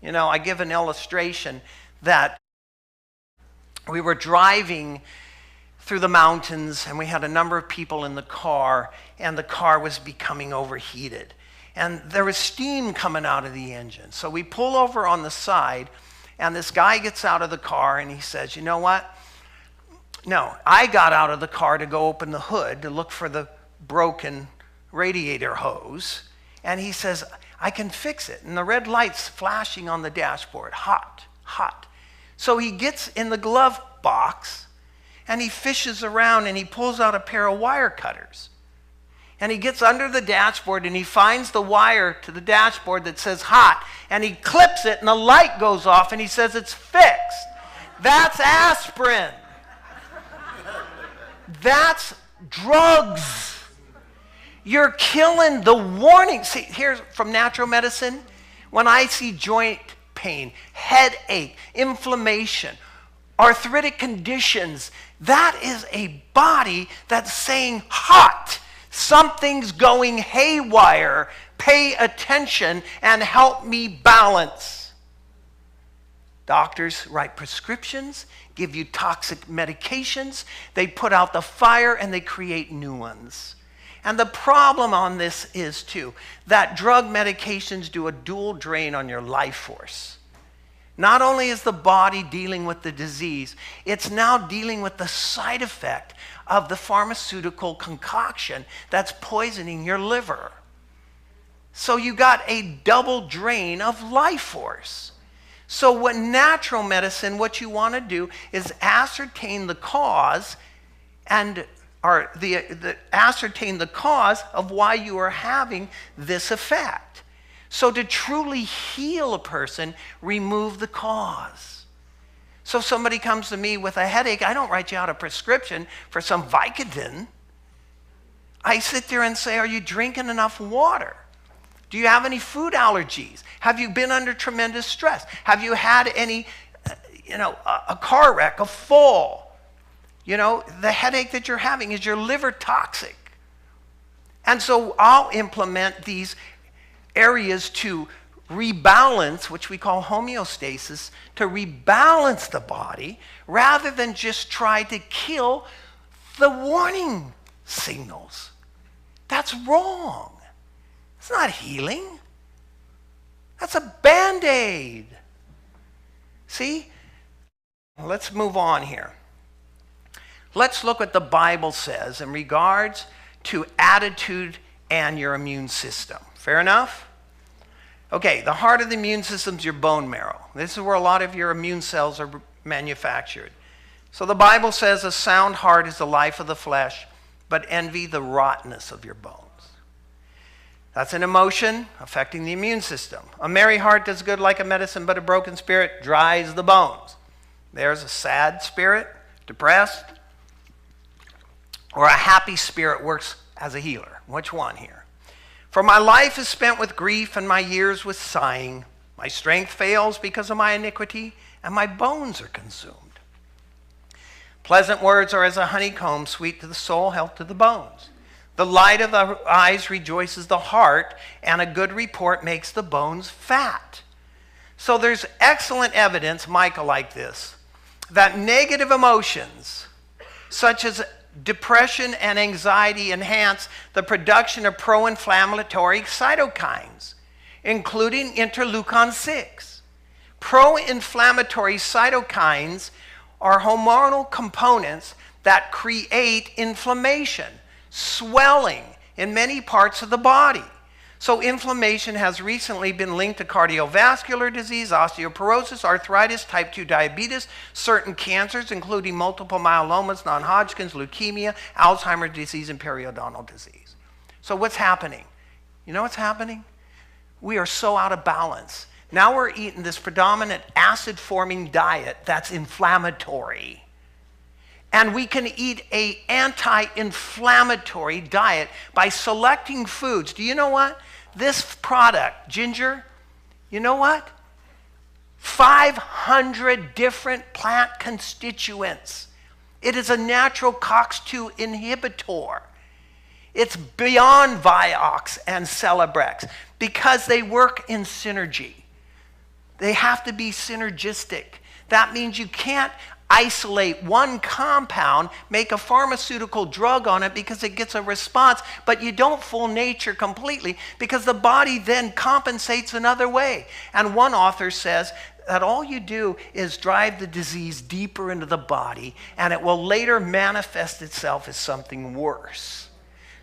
You know, I give an illustration that we were driving through the mountains and we had a number of people in the car, and the car was becoming overheated. And there was steam coming out of the engine. So we pull over on the side, and this guy gets out of the car and he says, you know what? No, I got out of the car to go open the hood to look for the broken radiator hose. And he says, I can fix it. And the red light's flashing on the dashboard. Hot. So he gets in the glove box and he fishes around and he pulls out a pair of wire cutters. And he gets under the dashboard and he finds the wire to the dashboard that says hot. And he clips it and the light goes off and he says it's fixed. That's aspirin. That's drugs. You're killing the warning. See, here's from natural medicine. When I see joint pain, headache, inflammation, arthritic conditions, that is a body that's saying hot. Something's going haywire. Pay attention and help me balance. Doctors write prescriptions, give you toxic medications. They put out the fire and they create new ones. And the problem on this is, too, that drug medications do a dual drain on your life force. Not only is the body dealing with the disease, it's now dealing with the side effect of the pharmaceutical concoction that's poisoning your liver. So you got a double drain of life force. So what natural medicine, what you want to do is ascertain the cause ascertain the cause of why you are having this effect. So to truly heal a person, remove the cause. So if somebody comes to me with a headache, I don't write you out a prescription for some Vicodin. I sit there and say, are you drinking enough water? Do you have any food allergies? Have you been under tremendous stress? Have you had any, a car wreck, a fall? You know, the headache that you're having, is your liver toxic? And so I'll implement these areas to rebalance, which we call homeostasis, to rebalance the body rather than just try to kill the warning signals. That's wrong. It's not healing. That's a Band-Aid. See? Let's move on here. Let's look what the Bible says in regards to attitude and your immune system. Fair enough? Okay, the heart of the immune system is your bone marrow. This is where a lot of your immune cells are manufactured. So the Bible says a sound heart is the life of the flesh, but envy the rottenness of your bones. That's an emotion affecting the immune system. A merry heart does good like a medicine, but a broken spirit dries the bones. There's a sad spirit, depressed, or a happy spirit works as a healer. Which one here? For my life is spent with grief and my years with sighing. My strength fails because of my iniquity, and my bones are consumed. Pleasant words are as a honeycomb, sweet to the soul, health to the bones. The light of the eyes rejoices the heart, and a good report makes the bones fat. So there's excellent evidence, Michael, like this, that negative emotions, such as depression and anxiety, enhance the production of pro-inflammatory cytokines, including interleukin 6. Pro-inflammatory cytokines are hormonal components that create inflammation, swelling in many parts of the body. So inflammation has recently been linked to cardiovascular disease, osteoporosis, arthritis, type 2 diabetes, certain cancers, including multiple myelomas, non-Hodgkin's, leukemia, Alzheimer's disease, and periodontal disease. So what's happening? You know what's happening? We are so out of balance. Now we're eating this predominant acid-forming diet that's inflammatory. And we can eat an anti-inflammatory diet by selecting foods. Do you know what? This product, ginger, you know what? 500 different plant constituents. It is a natural COX-2 inhibitor. It's beyond Vioxx and Celebrex because they work in synergy. They have to be synergistic. That means you can't isolate one compound, make a pharmaceutical drug on it because it gets a response, but you don't fool nature completely because the body then compensates another way. And one author says that all you do is drive the disease deeper into the body and it will later manifest itself as something worse.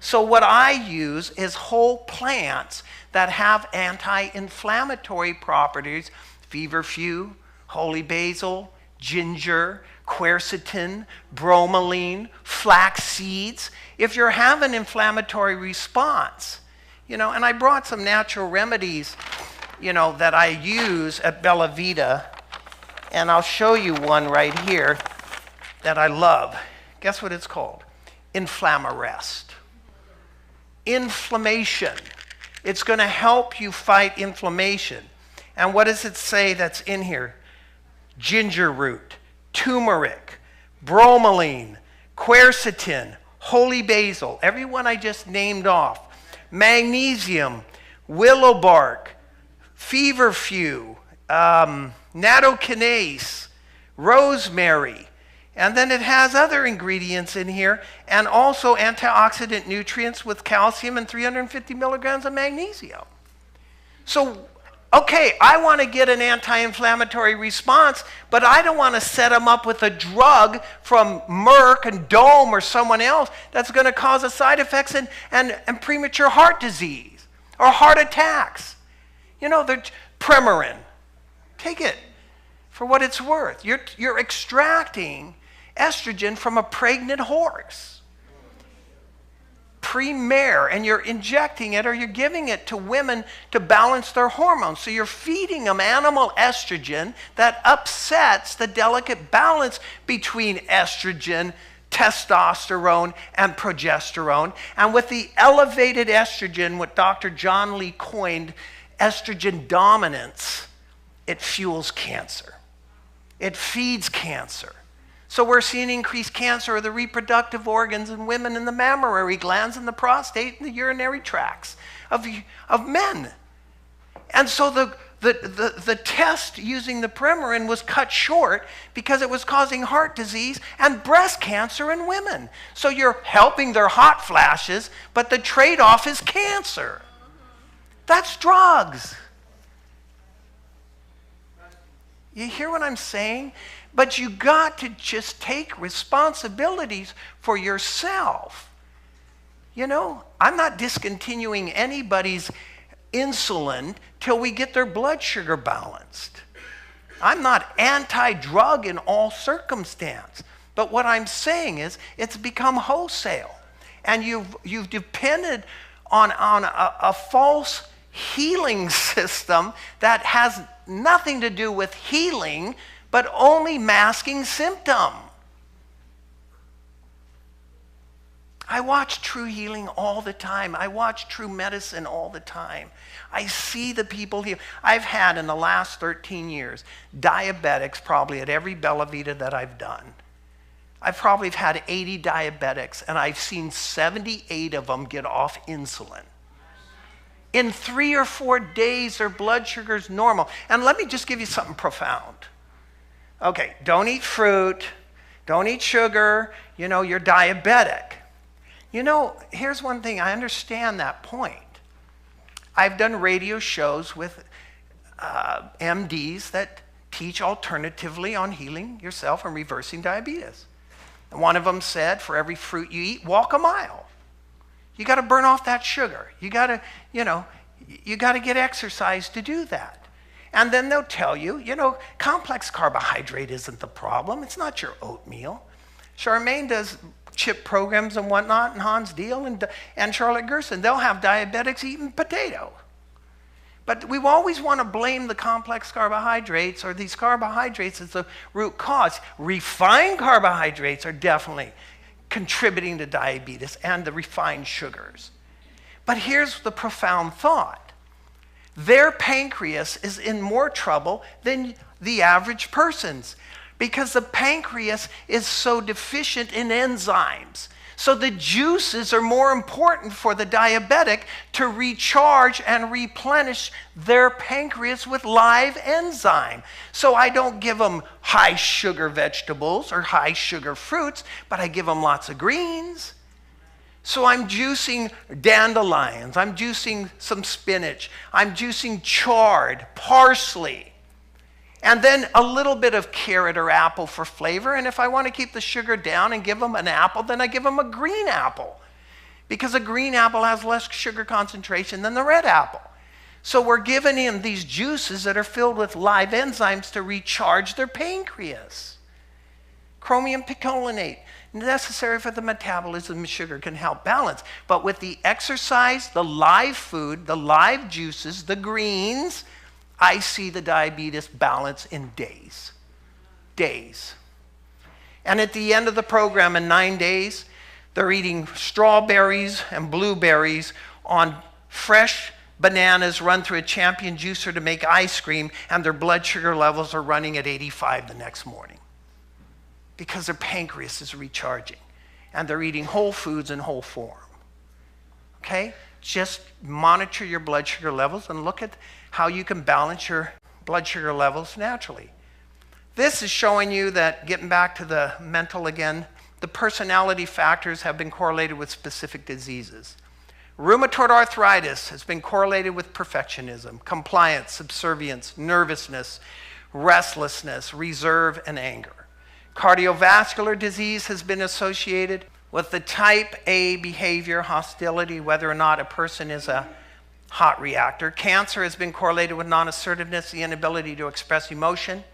So what I use is whole plants that have anti-inflammatory properties: feverfew, holy basil, ginger, quercetin, bromelain, flax seeds. If you're having an inflammatory response, and I brought some natural remedies, that I use at Bella Vita, and I'll show you one right here that I love. Guess what it's called? Inflamarest. Inflammation. It's going to help you fight inflammation. And what does it say that's in here? Ginger root, turmeric, bromelain, quercetin, holy basil, everyone I just named off, magnesium, willow bark, feverfew, nattokinase, rosemary, and then it has other ingredients in here, and also antioxidant nutrients with calcium and 350 milligrams of magnesium. So, okay, I want to get an anti-inflammatory response, but I don't want to set them up with a drug from Merck and Dome or someone else that's going to cause a side effects and premature heart disease or heart attacks. The Premarin. Take it for what it's worth. You're extracting estrogen from a pregnant horse. Pre-mare, and you're injecting it or you're giving it to women to balance their hormones. So you're feeding them animal estrogen that upsets the delicate balance between estrogen, testosterone, and progesterone. And with the elevated estrogen, what Dr. John Lee coined estrogen dominance, it fuels cancer. It feeds cancer. So we're seeing increased cancer of the reproductive organs in women, in the mammary glands, in the prostate, and the urinary tracts of men. And so the test using the Premarin was cut short because it was causing heart disease and breast cancer in women. So you're helping their hot flashes, but the trade-off is cancer. That's drugs. You hear what I'm saying? But you got to just take responsibilities for yourself. I'm not discontinuing anybody's insulin till we get their blood sugar balanced. I'm not anti-drug in all circumstance. But what I'm saying is it's become wholesale. And you've depended on a false healing system that has nothing to do with healing, but only masking symptom. I watch True Healing all the time. I watch True Medicine all the time. I see the people heal. I've had in the last 13 years diabetics probably at every Bella Vita that I've done. I probably have had 80 diabetics, and I've seen 78 of them get off insulin. In 3 or 4 days, their blood sugar's normal. And let me just give you something profound. Okay, don't eat fruit, don't eat sugar, you're diabetic. Here's one thing, I understand that point. I've done radio shows with MDs that teach alternatively on healing yourself and reversing diabetes. And one of them said, for every fruit you eat, walk a mile. You got to burn off that sugar. You got to, you got to get exercise to do that. And then they'll tell you, complex carbohydrate isn't the problem. It's not your oatmeal. Charmaine does CHIP programs and whatnot, and Hans Deal and Charlotte Gerson. They'll have diabetics eating potato. But we always want to blame the complex carbohydrates or these carbohydrates as the root cause. Refined carbohydrates are definitely contributing to diabetes and the refined sugars. But here's the profound thought. Their pancreas is in more trouble than the average person's because the pancreas is so deficient in enzymes. So the juices are more important for the diabetic to recharge and replenish their pancreas with live enzyme. So I don't give them high sugar vegetables or high sugar fruits, but I give them lots of greens. So I'm juicing dandelions, I'm juicing some spinach, I'm juicing chard, parsley, and then a little bit of carrot or apple for flavor. And if I want to keep the sugar down and give them an apple, then I give them a green apple, because a green apple has less sugar concentration than the red apple. So we're giving them these juices that are filled with live enzymes to recharge their pancreas. Chromium picolinate, necessary for the metabolism of sugar, can help balance. But with the exercise, the live food, the live juices, the greens, I see the diabetes balance in days. Days. And at the end of the program, in 9 days, they're eating strawberries and blueberries on fresh bananas run through a champion juicer to make ice cream, and their blood sugar levels are running at 85 the next morning because their pancreas is recharging, and they're eating whole foods in whole form. Okay? Just monitor your blood sugar levels and look at how you can balance your blood sugar levels naturally. This is showing you that, getting back to the mental again, the personality factors have been correlated with specific diseases. Rheumatoid arthritis has been correlated with perfectionism, compliance, subservience, nervousness, restlessness, reserve, and anger. Cardiovascular disease has been associated with the type A behavior, hostility, whether or not a person is a hot reactor. Cancer has been correlated with non-assertiveness, the inability to express emotion,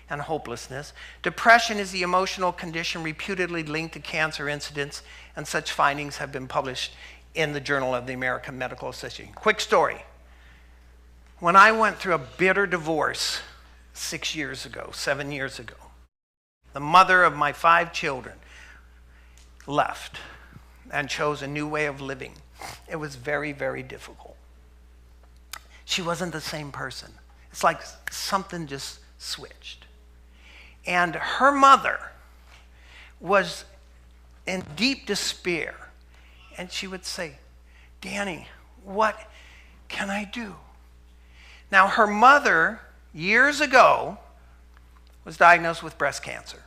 and hopelessness. Depression is the emotional condition reputedly linked to cancer incidence, and such findings have been published in the Journal of the American Medical Association. Quick story. When I went through a bitter divorce 7 years ago, the mother of my 5 children left and chose a new way of living. It was very, very difficult. She wasn't the same person. It's like something just switched. And her mother was in deep despair. And she would say, "Danny, what can I do?" Now, her mother, years ago, was diagnosed with breast cancer.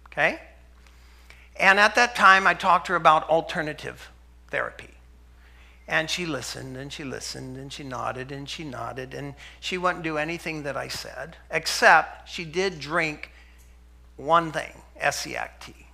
Okay? And at that time, I talked to her about alternative therapy. And she listened, and she listened, and she nodded, and she nodded, and she wouldn't do anything that I said, except she did drink one thing, Essiac tea.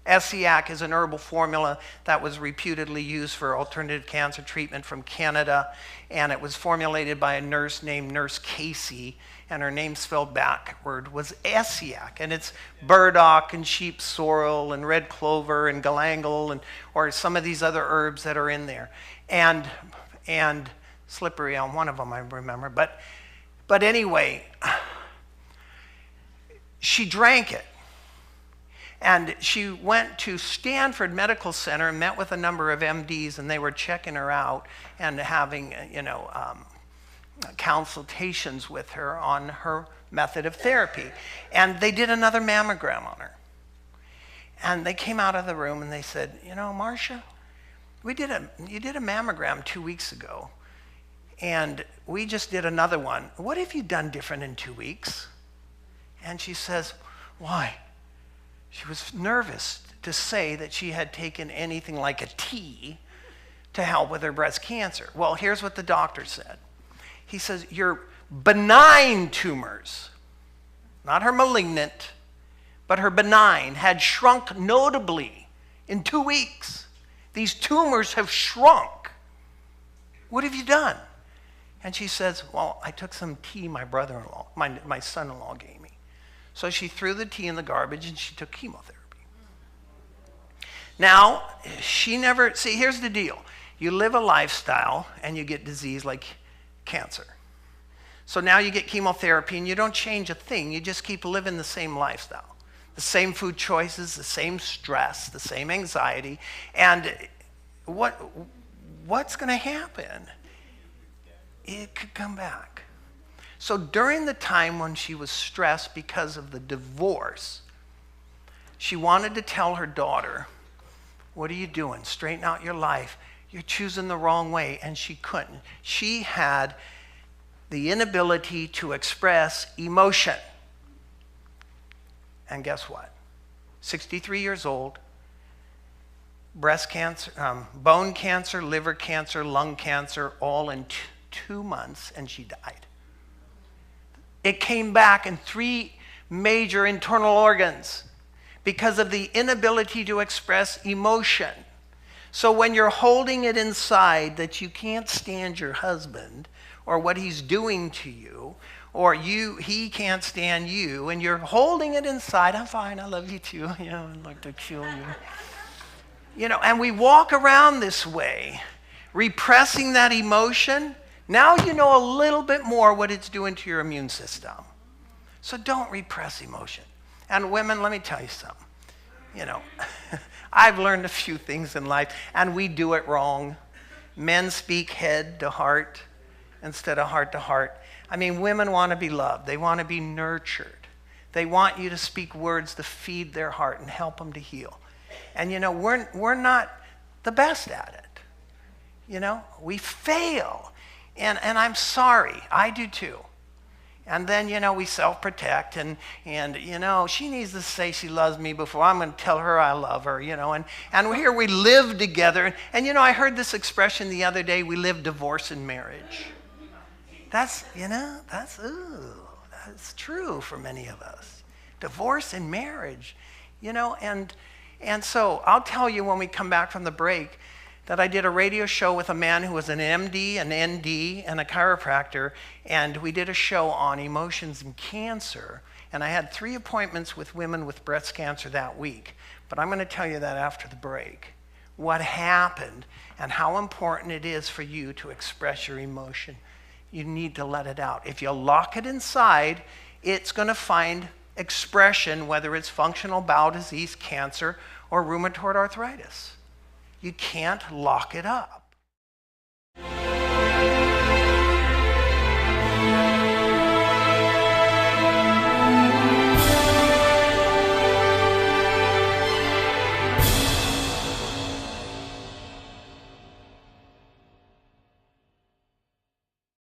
Essiac is an herbal formula that was reputedly used for alternative cancer treatment from Canada, and it was formulated by a nurse named Nurse Casey, and her name spelled backward was Essiac, and it's burdock and sheep sorrel and red clover and galangal or some of these other herbs that are in there, and slippery on one of them, I remember. But anyway, she drank it. And she went to Stanford Medical Center and met with a number of MDs, and they were checking her out and having, consultations with her on her method of therapy. And they did another mammogram on her. And they came out of the room and they said, you know, Marcia, you did a mammogram 2 weeks ago, and we just did another one. What have you done different in 2 weeks? And she says, why? She was nervous to say that she had taken anything like a tea to help with her breast cancer. Well, here's what the doctor said. He says, your benign tumors, not her malignant, but her benign, had shrunk notably in 2 weeks. These tumors have shrunk. What have you done? And she says, well, I took some tea my brother-in-law, my son-in-law gave me. So she threw the tea in the garbage and she took chemotherapy. Now, see, here's the deal. You live a lifestyle and you get disease like cancer. So now you get chemotherapy and you don't change a thing. You just keep living the same lifestyle. The same food choices, the same stress, the same anxiety. And what's going to happen? It could come back. So during the time when she was stressed because of the divorce, she wanted to tell her daughter, what are you doing? Straighten out your life. You're choosing the wrong way. And she couldn't. She had the inability to express emotion. And guess what? 63 years old, breast cancer, bone cancer, liver cancer, lung cancer, all in 2 months, and she died. It came back in 3 major internal organs because of the inability to express emotion. So when you're holding it inside that you can't stand your husband or what he's doing to you, or he can't stand you, and you're holding it inside, I'm fine, I love you too, I'd like to kill you. And we walk around this way, repressing that emotion. Now you know a little bit more what it's doing to your immune system. So don't repress emotion. And women, let me tell you something. I've learned a few things in life, and we do it wrong. Men speak head to heart instead of heart to heart. I mean, women want to be loved. They want to be nurtured. They want you to speak words to feed their heart and help them to heal. And, we're not the best at it. We fail. And I'm sorry. I do too. And then, we self-protect. And she needs to say she loves me before I'm going to tell her I love her, And here we live together. And, I heard this expression the other day, we live divorce and marriage. That's true for many of us. Divorce and marriage, and so I'll tell you when we come back from the break that I did a radio show with a man who was an MD, an ND, and a chiropractor, and we did a show on emotions and cancer, and I had 3 appointments with women with breast cancer that week. But I'm going to tell you that after the break, what happened and how important it is for you to express your emotion. You need to let it out. If you lock it inside, it's going to find expression, whether it's functional bowel disease, cancer, or rheumatoid arthritis. You can't lock it up.